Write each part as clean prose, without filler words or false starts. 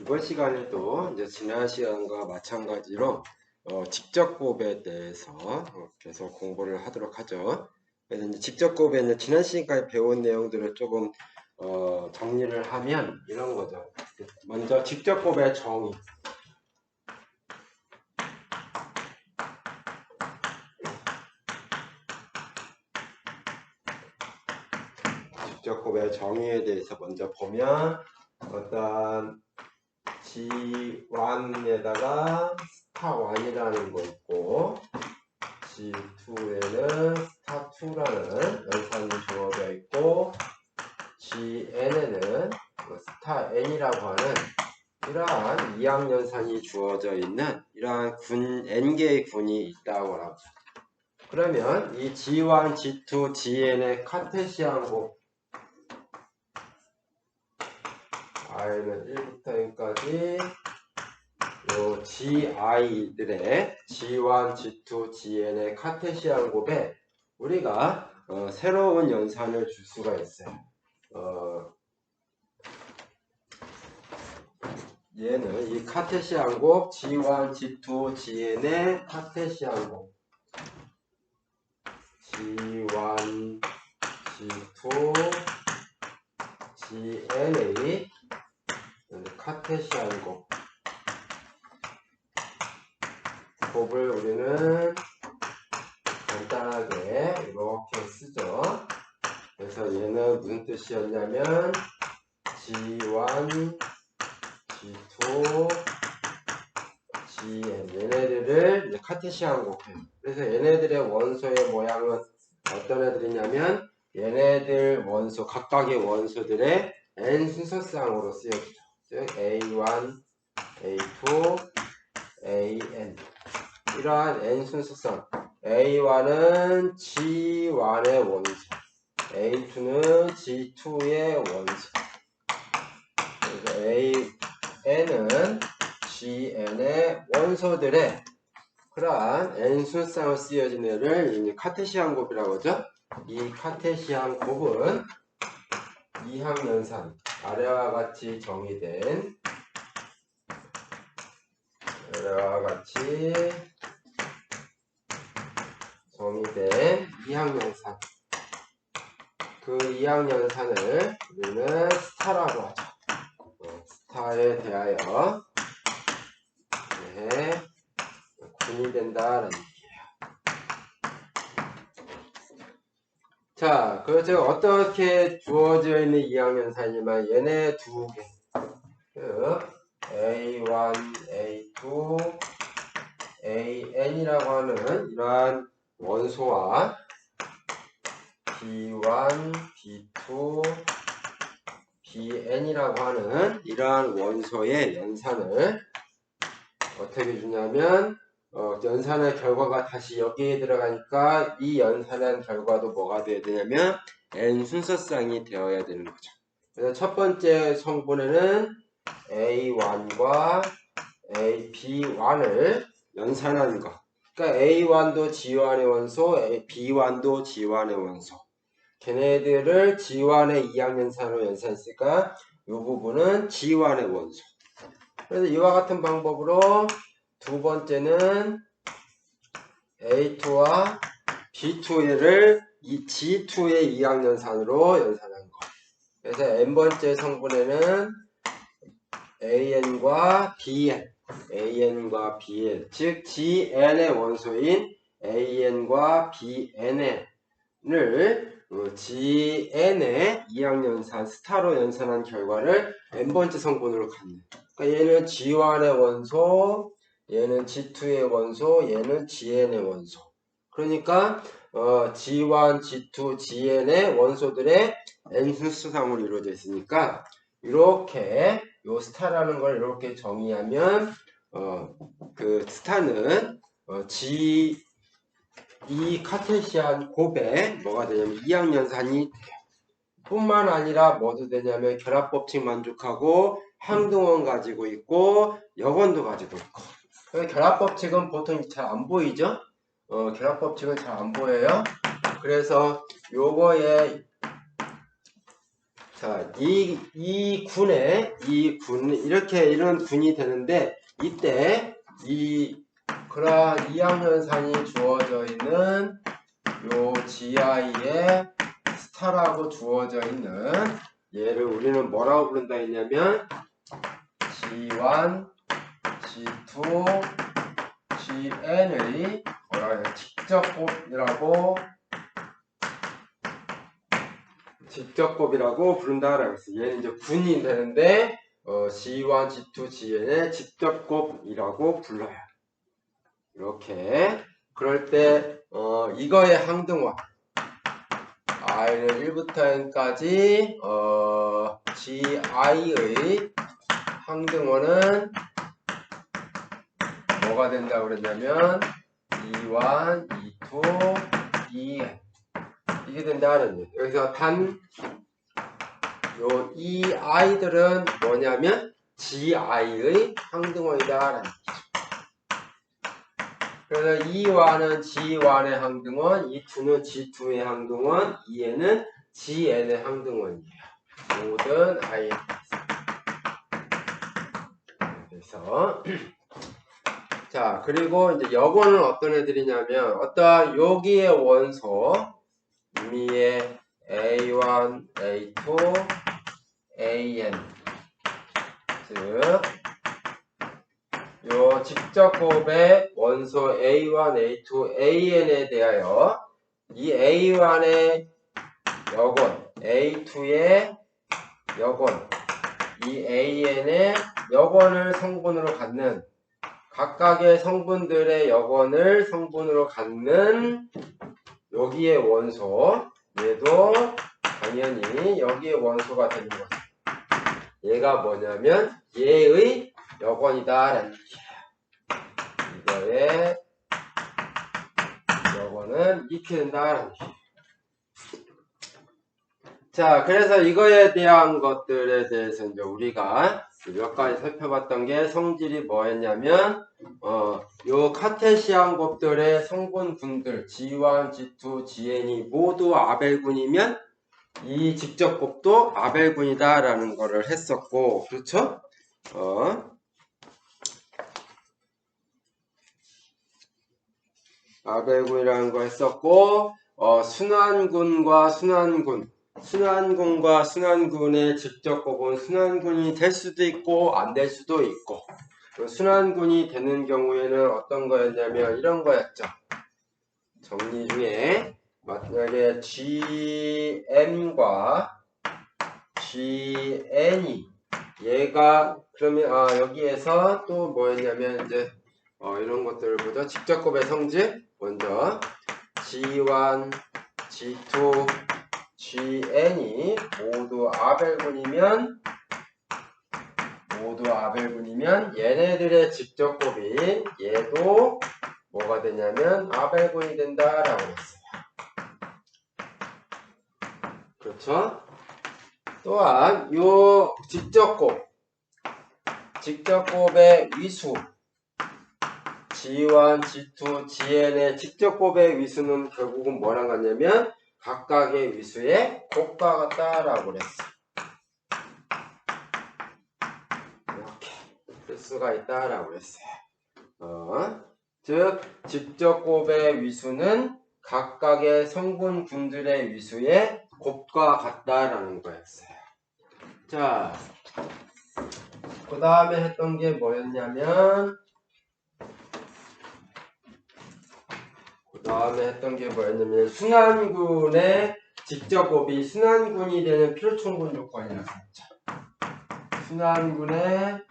이번 시간에도 이제 지난 시간과 마찬가지로 직접곱에 대해서 계속 공부를 하도록 하죠. 그래서 이제 직접곱에 지난 시간까지 배운 내용들을 조금 정리를 하면 이런 거죠. 먼저 직접곱의 정의. 직접곱의 정의에 대해서 먼저 보면 어떤 G1에다가 스타1이라는 거 있고 G2에는 스타2라는 연산이 주어져 있고 GN에는 스타-n이라고 하는 이러한 이항연산이 주어져 있는 이러한 n개의 군이 있다고 하죠. 그러면 이 G1, G2, GN의 카테시안곱 i는 1부터 n까지 요 gi들의 G1, G2, GN의 카테시안 곱에 우리가 새로운 연산을 줄 수가 있어요. 얘는 이 카테시안 곱 G1, G2, GN의 카테시안 곱 G1, G2, GN의 카테시안 곱을 우리는 간단하게 이렇게 쓰죠. 그래서 얘는 무슨 뜻이었냐면 G1, G2, GN 얘네들을 이제 카테시안 곱해요. 그래서 얘네들의 원소의 모양은 어떤 애들이냐면 얘네들 원소 각각의 원소들의 n 순서쌍으로 쓰여지죠. 즉 A1, A2, AN 이러한 n 순서쌍 A1은 G1의 원소 A2는 G2의 원소 그래서 AN은 GN의 원소들의 그러한 n 순서쌍으로 쓰여진 애를 카테시안 곱이라고 하죠. 이 카테시안 곱은 이항연산 아래와 같이 정의된 이항연산 그 이항연산을 우리는 스타라고 하죠. 스타에 대하여 군이 된다는 얘기예요. 자, 그래서 어떻게 주어져 있는 이항연산이지만 얘네 두 개 A1, A2, AN이라고 하는 이러한 원소와 B1, B2, BN이라고 하는 이러한 원소의 연산을 어떻게 주냐면 연산의 결과가 다시 여기에 들어가니까 이 연산한 결과도 뭐가 되어야 되냐면 n 순서쌍이 되어야 되는 거죠. 그래서 첫 번째 성분에는 A1과 B1을 연산하는 것. 그러니까 A1도 G1의 원소, B1도 G1의 원소. 걔네들을 G1의 이항연산으로 연산했으니까 이 부분은 G1의 원소. 그래서 이와 같은 방법으로 두 번째는 A2와 B2를 G2의 이항연산으로 연산한 것. 그래서 n번째 성분에는 AN과 BN, 즉 GN의 원소인 AN과 BN을 GN의 이항연산, 스타로 연산한 결과를 n번째 성분으로 갖는. 그러니까 얘는 G1의 원소, 얘는 G2의 원소, 얘는 GN의 원소. 그러니까 G1, G2, GN의 원소들의 n 순서상으로 이루어져 있으니까 이렇게 요 스타라는 걸 이렇게 정의하면 그 스타는 이 카테시안 곱에 뭐가 되냐면 이항연산이 돼요. 뿐만 아니라 뭐도 되냐면 결합법칙 만족하고 항등원 가지고 있고 역원도 가지고 있고. 결합법칙은 보통 잘 안 보이죠? 결합법칙은 잘 안 보여요. 그래서 요거에 자, 이 군, 이런 군이 되는데, 이때, 그러한 2항연산이 주어져 있는 요 GI에 스타라고 주어져 있는 얘를 우리는 뭐라고 부른다 했냐면, G1, G2, GN의 직접곱이라고 부른다라고 했어요. 얘는 이제 군이 되는데 G1, G2, GN의 직접곱이라고 불러요. 이렇게 그럴 때 이거의 항등원 i는 1부터 n까지 GI의 항등원은 뭐가 된다고 그랬냐면 E1, E2, EN 이게 된다는 얘기예요. 여기서 이 아이들은 뭐냐면 GI의 항등원이다라는 얘기죠. 그래서 E1은 G1의 항등원, E2는 G2의 항등원, EN은 GN의 항등원이에요. 모든 I. 그래서 자, 그리고 이제 여고는 어떤 애들이냐면 어떠한 여기의 원소 의미의 A1, A2, AN 즉 요 직접곱의 원소 A1, A2, AN에 대하여 이 A1의 여권, A2의 여권, 이 AN의 여권을 성분으로 갖는 각각의 성분들의 여권을 성분으로 갖는 여기의 원소 얘도 당연히 여기의 원소가 되는 거죠. 얘가 뭐냐면 얘의 여권이다 라는 얘기예요. 이거의 여권은 이렇게 된다 라는 얘기예요. 자, 그래서 이거에 대한 것들에 대해서 이제 우리가 몇 가지 살펴봤던 게 성질이 뭐였냐면 요 카테시안 곱들의 성분군들 G1, G2, GN이 모두 아벨군이면 이 직접곱도 아벨군이다 라는 거를 했었고, 그렇죠? 아벨군이라는 거 했었고, 순환군과 순환군의 직접곱은 순환군이 될 수도 있고 안 될 수도 있고, 순환군이 되는 경우에는 어떤 거였냐면 이런 거였죠. 정리 중에 만약에 GM과 GN이 얘가 그러면 여기에서 또 뭐였냐면 이제 이런 것들을 보죠. 직접곱의 성질 먼저 G1, G2, GN이 모두 아벨군이면 얘네들의 직접곱인 얘도 뭐가 되냐면 아벨군이 된다라고 했어요. 그렇죠? 또한 요 직접곱의 위수 G1, G2, GN의 직접곱의 위수는 결국은 뭐랑 같냐면 각각의 위수의 곱과 같다라고 그랬어. 이렇게 쓸 수가 있다라고 그랬어요. 즉 직접곱의 위수는 각각의 성분군들의 위수의 곱과 같다라는 거였어요. 자, 그 다음에 했던 게 뭐였냐면 순환군의 직접곱이 순환군이 되는 필요충분 조건이라고 했죠. 순환군의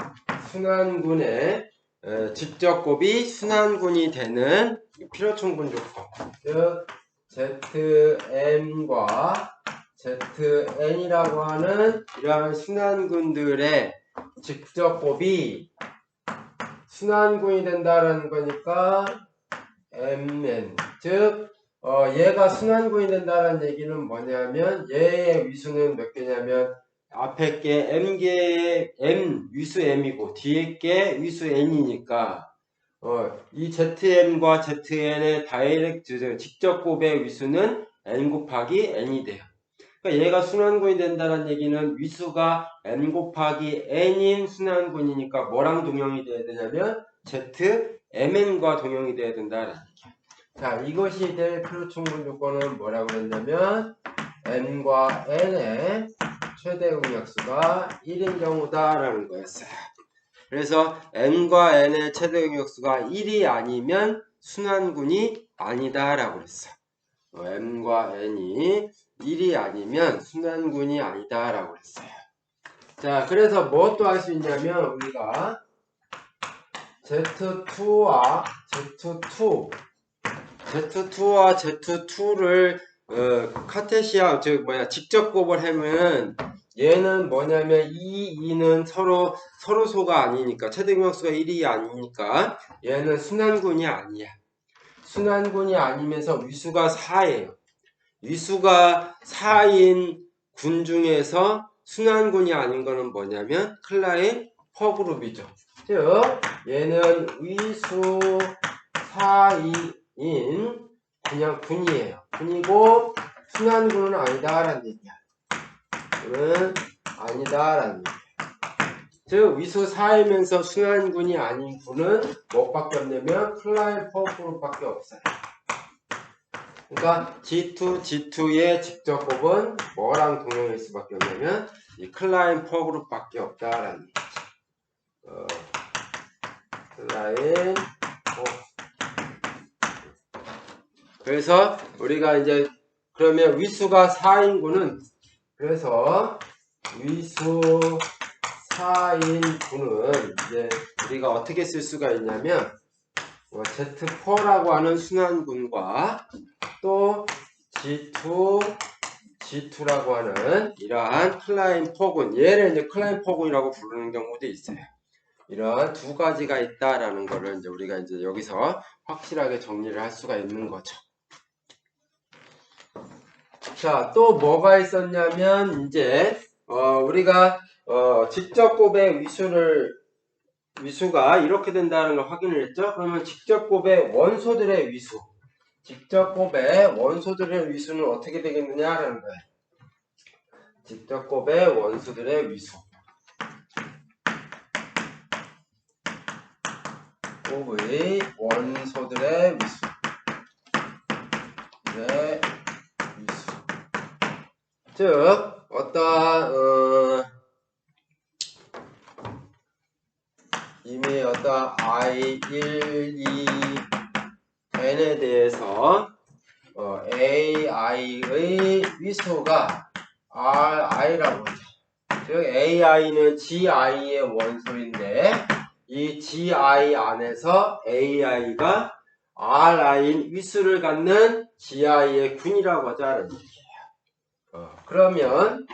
직접곱이 순환군이 되는 필요충분 조건. 즉 ZM과 ZN이라고 하는 이러한 순환군들의 직접곱이 순환군이 된다라는 거니까 MN. 즉 얘가 순환군이 된다는 얘기는 뭐냐면 얘의 위수는 몇 개냐면 앞에 게 M개의 M 위수 M이고 뒤에 게 위수 N이니까 이 ZM과 ZN의 다이렉트 직접곱의 위수는 N 곱하기 N이 돼요. 그러니까 얘가 순환군이 된다는 얘기는 위수가 n 곱하기 n인 순환군이니까 뭐랑 동형이 돼야 되냐면 z mn과 동형이 돼야 된다는 얘기야. 자, 이것이 될 필요충분 조건은 뭐라고 그랬냐면 n과 n의 최대 응역수가 1인 경우다라는 거였어요. 그래서 n과 n의 최대 응역수가 1이 아니면 순환군이 아니다라고 그랬어. n과 n이 1이 아니면 순환군이 아니다라고 그랬어요. 자, 그래서 뭐 또 할 수 있냐면 우리가 Z2와 Z2를 카테시아 직접 곱을 하면 얘는 뭐냐면 이 2는 서로소가 아니니까 최대 응역수가 1이 아니니까 얘는 순환군이 아니야. 순환군이 아니면서 위수가 4예요. 위수가 4인 군 중에서 순환군이 아닌 거는 뭐냐면 클라인 퍼그룹이죠. 즉 얘는 위수 4인 그냥 군이에요. 군이고 순환군은 아니다라는 얘기야. 군은 아니다라는 얘기야. 즉 위수 4이면서 순환군이 아닌 군은 뭐밖에 없냐면 클라인 퍼그룹밖에 없어요. 그러니까 G2의 직접 곱은 뭐랑 동형일 수밖에 없냐면 이 클라인 퍼그룹밖에 없다라는 얘기지. 클라인 퍼. 그래서 우리가 이제 그러면 위수가 4인 군은 그래서 위수 4인 군은 이제 우리가 어떻게 쓸 수가 있냐면 Z4라고 하는 순환군과 또 G2라고 하는 이러한 클라인 퍼군, 얘를 이제 클라인 퍼군이라고 부르는 경우도 있어요. 이러한 두 가지가 있다라는 거를 이제 우리가 이제 여기서 확실하게 정리를 할 수가 있는 거죠. 자, 또 뭐가 있었냐면 이제 우리가 직접 곱의 위수가 이렇게 된다는 걸 확인을 했죠. 그러면 직접 곱의 원소들의 위수. 직접 곱의 원소들의 위수는 어떻게 되겠느냐라는 거예요. 직접 곱의 원소들의 위수. 곱의 원소들의 위수. 네, 위수. 즉, 이미 I1, 2, n에 대해서 AI의 위수가 RI라고 하죠. 즉 AI는 GI의 원소인데 이 GI 안에서 AI가 RI인 위수를 갖는 GI의 군이라고 하자는 얘기예요. 그러면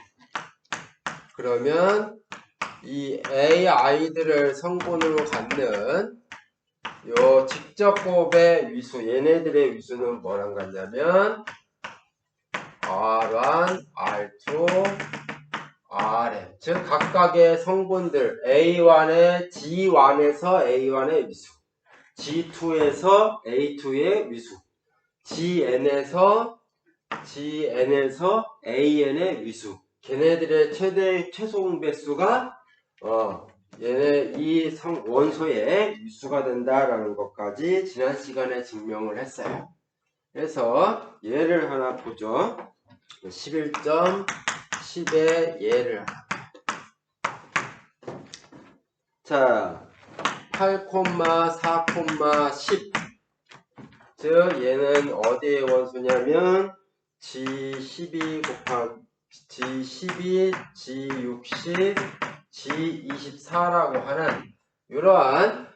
이 AI들을 성분으로 갖는 요 직접 곱의 위수, 얘네들의 위수는 뭐랑 같냐면 R1, R2, RM. 즉 각각의 성분들 A1의 G1에서 A1의 위수, G2에서 A2의 위수, GN에서 AN의 위수. 걔네들의 최소 응배수가 얘네 이 원소의 위수가 된다라는 것까지 지난 시간에 증명을 했어요. 그래서 예를 하나 보죠. 11.10의 예를 하나. 자, 8,4,10. 즉 얘는 어디의 원소냐면 G12 곱하기 G12, G60, G24라고 하는 이러한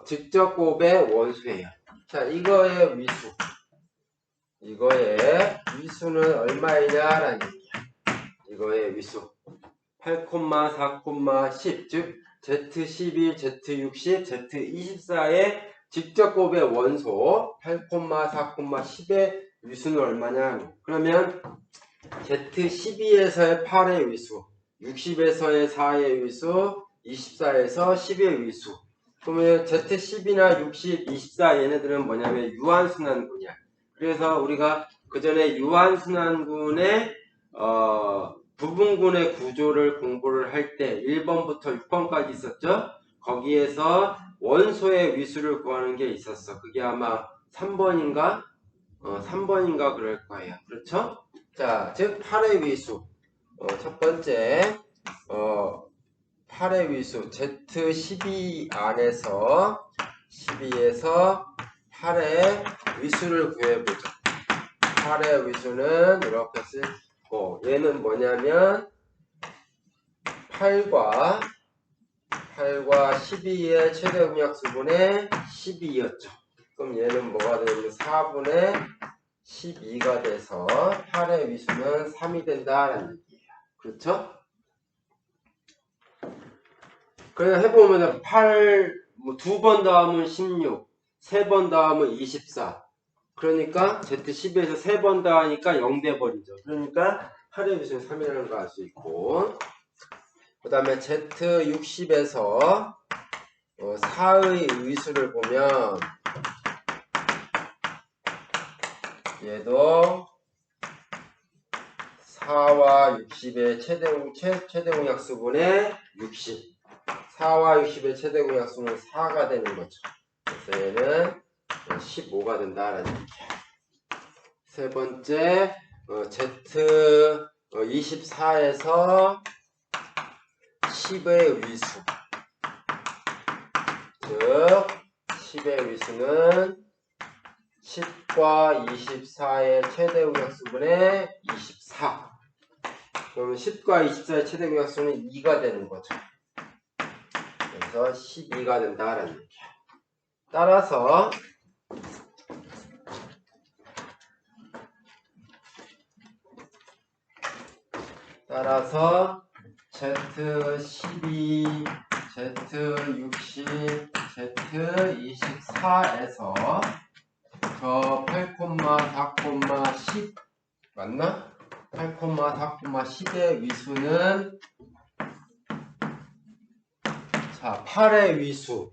직접 곱의 원소예요. 자, 이거의 위수는 얼마이냐라는 얘기야. 이거의 위수 8,4,10. 즉 Z11, Z60, Z24의 직접 곱의 원소 8,4,10의 위수는 얼마냐? 그러면 Z12에서의 8의 위수, 60에서의 4의 위수, 24에서 10의 위수. 그러면 Z10이나 60, 24 얘네들은 뭐냐면 유한순환군이야. 그래서 우리가 그 전에 유한순환군의 부분군의 구조를 공부를 할 때 1번부터 6번까지 있었죠? 거기에서 원소의 위수를 구하는 게 있었어. 그게 아마 3번인가? 3번인가 그럴 거예요. 그렇죠? 자, 즉 8의 위수. 첫 번째 8의 위수 Z12 안에서 12에서 8의 위수를 구해보죠. 8의 위수는 이렇게 쓰고 얘는 뭐냐면 8과 12의 최대 공약수분의 12였죠. 그럼 얘는 뭐가 되냐면 4분의 12가 돼서 8의 위수는 3이 된다라는 얘기예요. 그렇죠? 그래서 해보면 8, 두 번 더하면 16, 세 번 더하면 24. 그러니까 Z12에서 세 번 더하니까 0 돼버리죠. 그러니까 8의 위수는 3이라는 걸 알 수 있고, 그 다음에 Z60에서 4의 위수를 보면 얘도 4와 60의 최대 공약수분의 60. 4와 60의 최대 공약수는 4가 되는 거죠. 그래서 얘는 15가 된다라는 얘기야. 세 번째, Z24에서 10의 위수. 즉, 10의 위수는 10과 24의 최대 공약수분의 24. 그러면 10과 24의 최대 공약수는 2가 되는 거죠. 그래서 12가 된다라는 얘기야. 따라서 Z12, Z60, Z24에서 저 8,4,10 맞나? 8,4,10의 위수는 자 8의 위수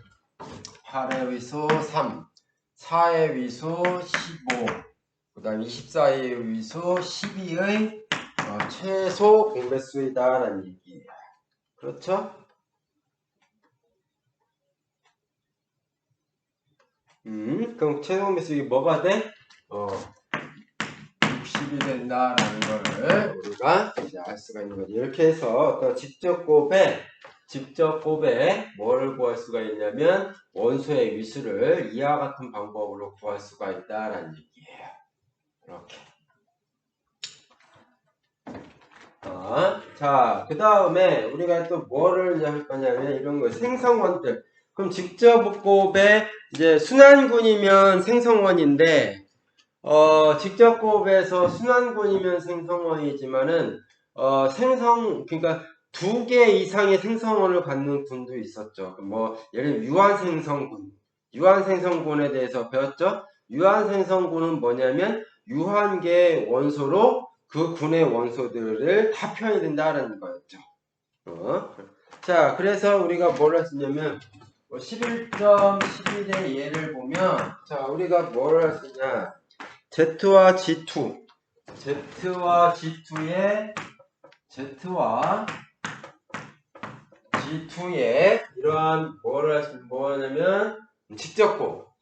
3, 4의 위수 15, 그 다음 24의 위수 12의 최소 공배수이다라는 얘기예요. 그렇죠? 그럼 최소 공배수이 뭐가 돼? 60이 된다라는 거를 우리가 이제 알 수가 있는 거죠. 이렇게 해서 어떤 직접 곱에 뭐를 구할 수가 있냐면 원소의 위수를 이와 같은 방법으로 구할 수가 있다라는 얘기예요. 이렇게. 자, 그 다음에 우리가 또 뭐를 할 거냐면 이런 거 생성원들. 그럼 직접 곱에 이제 순환군이면 생성원인데 직접 곱에서 순환군이면 생성원이지만은 그러니까 2개 이상의 생성원을 갖는 군도 있었죠. 뭐 예를 들면 유한생성군에 대해서 배웠죠. 유한생성군은 뭐냐면 유한계의 원소로 그 군의 원소들을 다 표현이 된다는 거였죠. 자, 그래서 우리가 뭘 할 수 있냐면 11.11의 예를 보면 자, 우리가 뭘 할 수 있냐? Z와 G2의 이러한 뭐냐면 직접곱.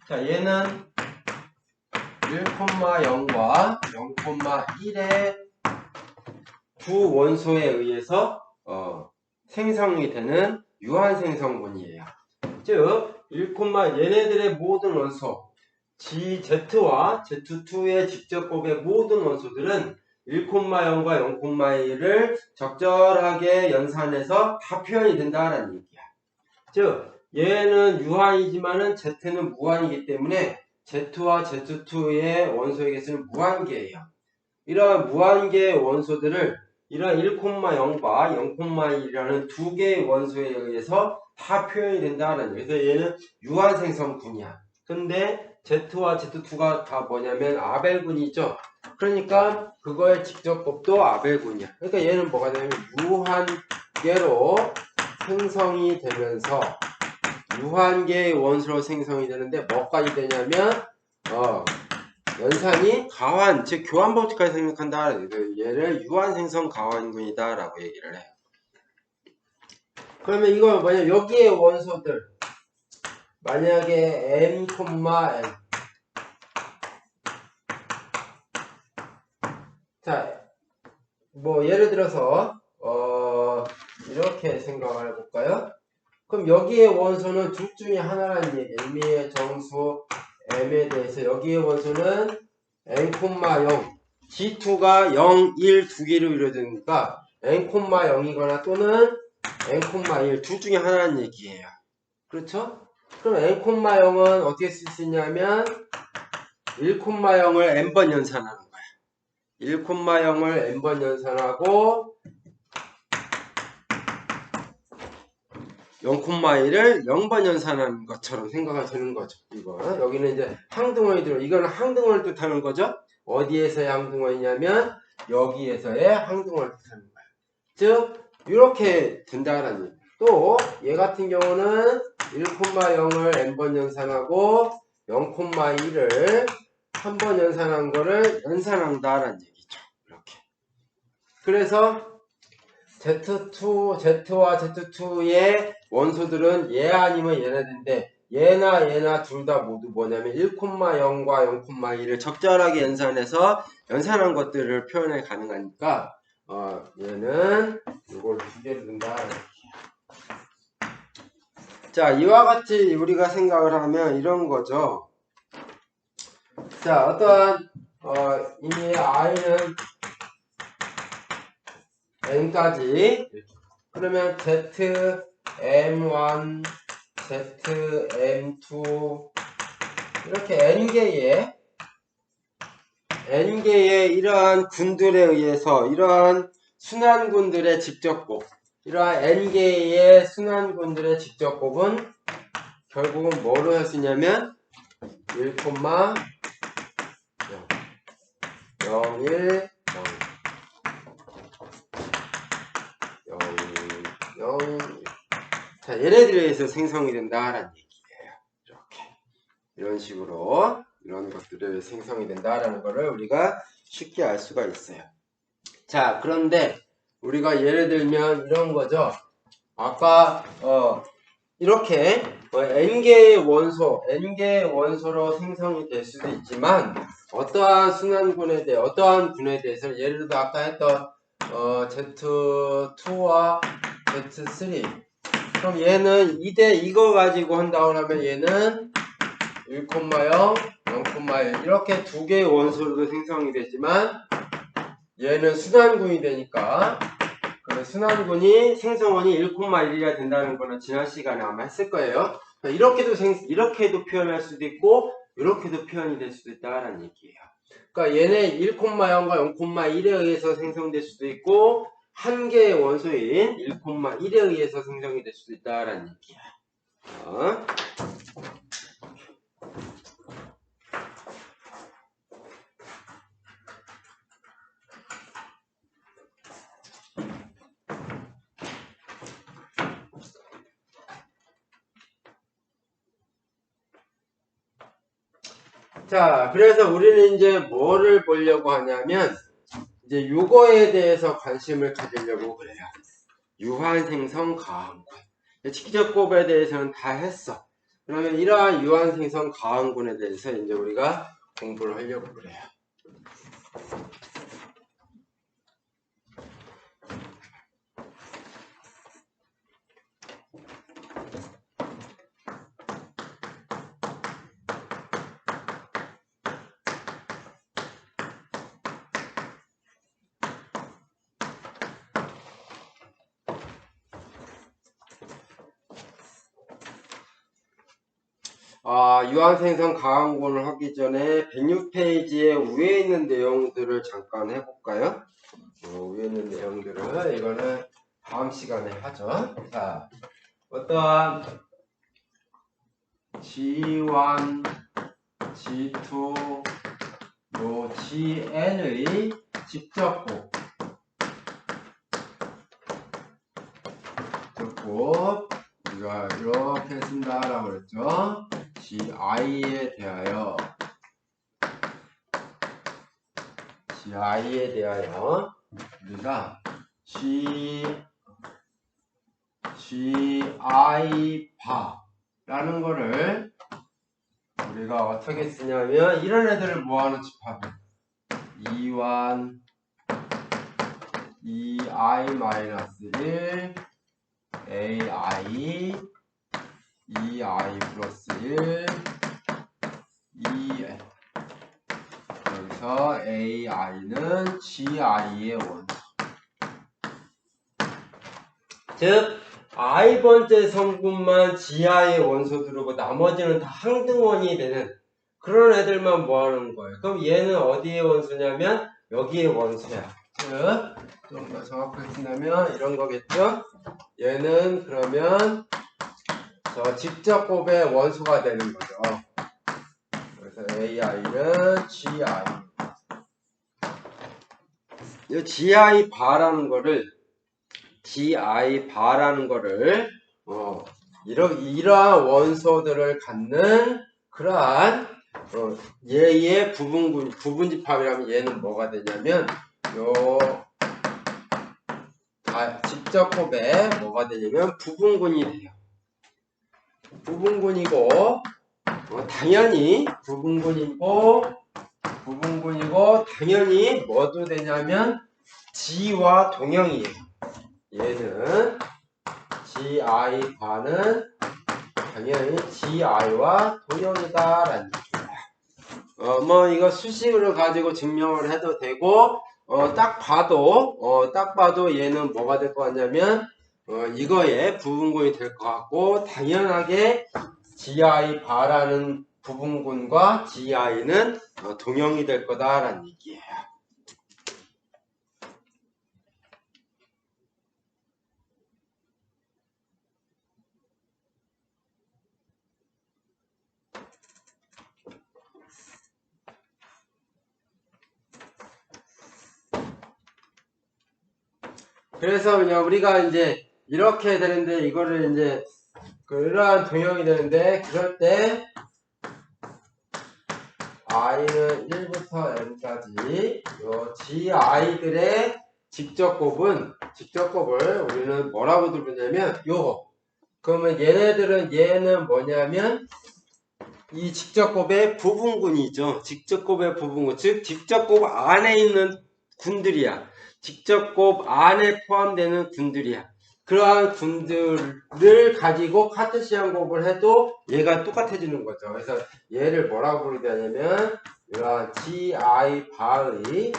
자, 얘는 1,0과 0,1의 두 원소에 의해서 생성이 되는 유한생성분이에요. 즉 얘네들의 모든 원소 Z와 Z2의 직접곱의 모든 원소들은 1,0과 0,1을 적절하게 연산해서 다 표현이 된다는 얘기야. 즉 얘는 유한이지만은 Z는 무한이기 때문에 Z와 Z2의 원소에게 쓰는 무한계예요. 이러한 무한계의 원소들을 이러한 1,0과 0,1이라는 두 개의 원소에 의해서 다 표현이 된다는 얘기예요. 그래서 얘는 유한생성군이야. 근데 Z와 Z2가 다 뭐냐면 아벨군이죠. 그러니까 그거의 직접곱도 아벨군이야. 그러니까 얘는 뭐가 되냐면 유한계로 생성이 되면서 유한계의 원소로 생성이 되는데 뭐까지 되냐면 연산이 가환, 즉 교환법칙까지 생각한다. 얘를 유한생성 가환군이다 라고 얘기를 해요. 그러면 이거 뭐냐, 여기에 원소들 만약에 m, n 자, 뭐 예를 들어서 이렇게 생각을 해볼까요? 그럼 여기에 원소는 둘 중에 하나라는 얘기예요. 임의의 정수 m에 대해서 여기에 원소는 n, 0 G2가 0, 1 두 개로 이루어지니까 n, 0이거나 또는 n, 1 둘 중에 하나라는 얘기예요. 그렇죠? 그럼 n, 0은 어떻게 쓸 수 있냐면 1, 0을 n번 연산하는 거야. 1, 0을 n번 연산하고 0,1을 0번 연산하는 것처럼 생각을 되는 거죠. 이거 여기는 이제 항등원이 들어. 이거는 항등원을 뜻하는 거죠. 어디에서의 항등원이냐면 여기에서의 항등원을 뜻하는 거야. 즉 이렇게 된다라는 얘기. 또 얘 같은 경우는 1,0을 n번 연산하고 0,1을 한 번 연산한 거를 연산한다라는 얘기죠. 이렇게. 그래서 Z와 Z2의 원소들은 얘 아니면 얘네들인데 얘나 둘 다 모두 뭐냐면 1,0과 0,1을 적절하게 연산해서 연산한 것들을 표현해 가능하니까 얘는 이걸 두 개를 둔다. 자, 이와 같이 우리가 생각을 하면 이런 거죠. 자, 어떠한 이미 i는 n까지 그러면 zm1, zm2 이렇게 n개의 이러한 군들에 의해서 이러한 순환군들의 직접곱 이러한 n개의 순환군들의 직접곱은 결국은 뭐로 할 수 있냐면 1, 0, 1, 0 자, 얘네들에 의해서 생성이 된다라는 얘기예요. 이렇게 이런 식으로 이런 것들을 생성이 된다라는 거를 우리가 쉽게 알 수가 있어요. 자, 그런데 우리가 예를 들면 이런 거죠. 아까 이렇게 n개의 원소로 생성이 될 수도 있지만 어떠한 순환군에 대해 어떠한 군에 대해서 예를 들어 아까 했던 Z2와 Z3 그럼 얘는 이거 가지고 한다고 하면 얘는 1,0, 0,1 이렇게 두 개의 원소로도 생성이 되지만 얘는 순환군이 되니까 그 순환군이 생성원이 1,1이라 된다는 거는 지난 시간에 아마 했을 거예요. 이렇게도 표현할 수도 있고 이렇게도 표현이 될 수도 있다라는 얘기예요. 그러니까 얘네 1,0과 0,1에 의해서 생성될 수도 있고 한 개의 원소인 1,1에 의해서 생성이 될 수도 있다라는 얘기야. 자, 그래서 우리는 이제 뭐를 보려고 하냐면 이제 요거에 대해서 관심을 가지려고 그래요. 유한생성 가항군. 직접곱에 대해서는 다 했어. 그러면 이러한 유한생성 가항군에 대해서 이제 우리가 공부를 하려고 그래요. 유한생성 가항군을 하기 전에 106페이지에 위에 있는 내용들을 잠깐 해볼까요? 위에 있는 내용들을 이거는 다음 시간에 하죠. 자, 어떠한 G1, G2, 요 GN의 직접곱 우리가 이렇게 쓴다라고 그랬죠. GI에 대하여 GI에 대하여 우리가 GI 바라는 거를 우리가 어떻게 쓰냐면 이런 애들을 모아놓은 집합이에요. E1 EI-1 AI EI 플러스 1 EI 여기서 AI는 GI의 원소 즉 i번째 성분만 GI의 원소 들어오고 나머지는 다 항등원이 되는 그런 애들만 모아놓은 거예요. 그럼 얘는 어디의 원소냐면 여기의 원소야. 즉 좀 더 정확하게 쓴다면 이런 거겠죠. 얘는 그러면 저 직접곱의 원소가 되는 거죠. 그래서 AI는 GI 이 GI 바라는 거를 이러한 원소들을 갖는 그러한 얘의 부분집합이라면 얘는 뭐가 되냐면 직접곱에 뭐가 되냐면 부분군이 돼요. 부분군이고 당연히 당연히 뭐도 되냐면 G와 동형이에요. 얘는 GI 바는 당연히 GI와 동형이다 라는 얘기예요. 뭐 이거 수식으로 가지고 증명을 해도 되고 딱 봐도 얘는 뭐가 될 것 같냐면 이거의 부분군이 될 것 같고 당연하게 GI 바라는 부분군과 GI는 동형이 될 거다라는 얘기예요. 그래서 우리가 이제 이렇게 되는데 이거를 이제 이러한 동형이 되는데 그럴 때 i는 1부터 n까지 요 GI들의 직접곱을 우리는 뭐라고 부르냐면 요거. 그러면 얘는 뭐냐면 이 직접곱의 부분군이죠. 직접곱의 부분군. 즉 직접곱 안에 있는 군들이야. 직접곱 안에 포함되는 군들이야. 그러한 군들을 가지고 카테시안 곱을 해도 얘가 똑같아지는 거죠. 그래서 얘를 뭐라고 부르냐면 이러한 GI 바의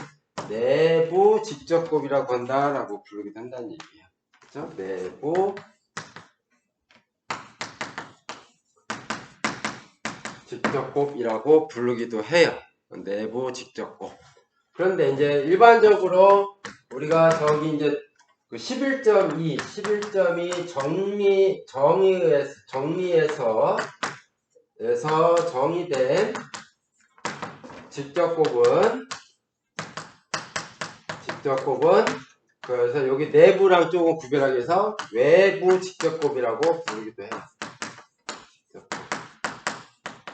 내부 직접곱이라고 한다라고 부르기도 한다는 얘기예요. 그렇죠? 내부 직접곱이라고 부르기도 해요. 내부 직접곱. 그런데 이제 일반적으로 우리가 저기 이제 그 11.2 정리에서 정의된 직접곱은 그래서 여기 내부랑 조금 구별하기 위해서 외부 직접곱이라고 부르기도 해요.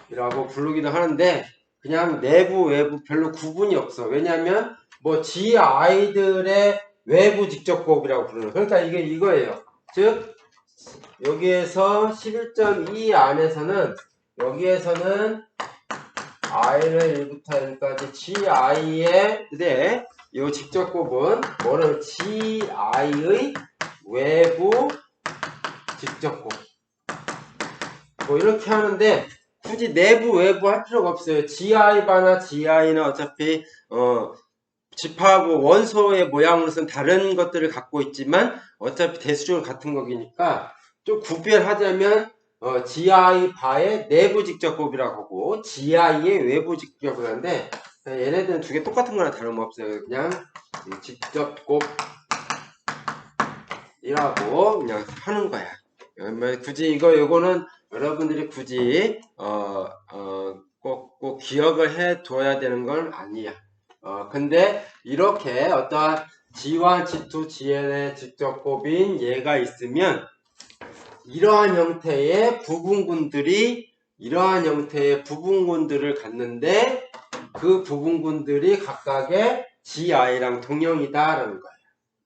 이라고 부르기도 하는데 그냥 내부 외부 별로 구분이 없어. 왜냐하면 뭐 GI들의 외부 직접곱이라고 부르는 그러니까 이게 이거예요. 즉 여기에서 11.2 안에서는 여기에서는 i는 1부터 n까지 GI의 이 직접곱은 뭐는 GI의 외부 직접곱 뭐 이렇게 하는데 굳이 내부 외부 할 필요가 없어요. GI 바나 GI는 어차피 집합하고 원소의 모양으로서는 다른 것들을 갖고 있지만 어차피 대수적으로 같은 거기니까 좀 구별하자면 GI 바의 내부 직접곱이라고 하고 GI의 외부 직접곱이라고 하는데 얘네들은 두 개 똑같은 거나 다름없어요. 그냥 직접곱이라고 그냥 하는 거야. 굳이 요거는 여러분들이 굳이 꼭 기억을 해 둬야 되는 건 아니야. 근데 이렇게 어떠한 G1, G2, GN의 직접곱인 얘가 있으면 이러한 형태의 부분군들을 갖는데 그 부분군들이 각각의 GI랑 동형이다라는 거예요.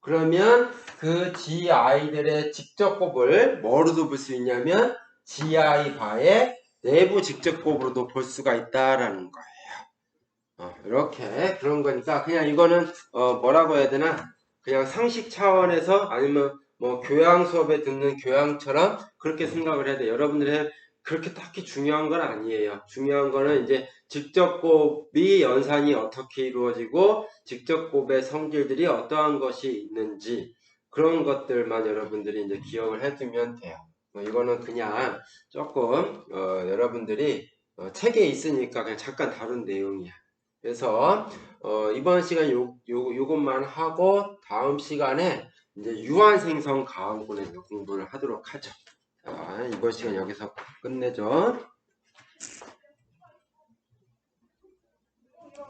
그러면 그 GI들의 직접곱을 뭐로도 볼 수 있냐면 GI 바의 내부 직접곱으로도 볼 수가 있다라는 거예요. 이렇게 그런 거니까 그냥 이거는 뭐라고 해야 되나 그냥 상식 차원에서 아니면 뭐 교양 수업에 듣는 교양처럼 그렇게 생각을 해야 돼요. 여러분들의 그렇게 딱히 중요한 건 아니에요. 중요한 거는 이제 직접곱이 연산이 어떻게 이루어지고 직접곱의 성질들이 어떠한 것이 있는지 그런 것들만 여러분들이 이제 기억을 해두면 돼요. 이거는 그냥 조금 여러분들이 책에 있으니까 그냥 잠깐 다룬 내용이야. 그래서 이번 시간 요것만 하고 다음 시간에 이제 유한생성 가운권에서 공부를 하도록 하죠. 자, 이번 시간 여기서 끝내죠.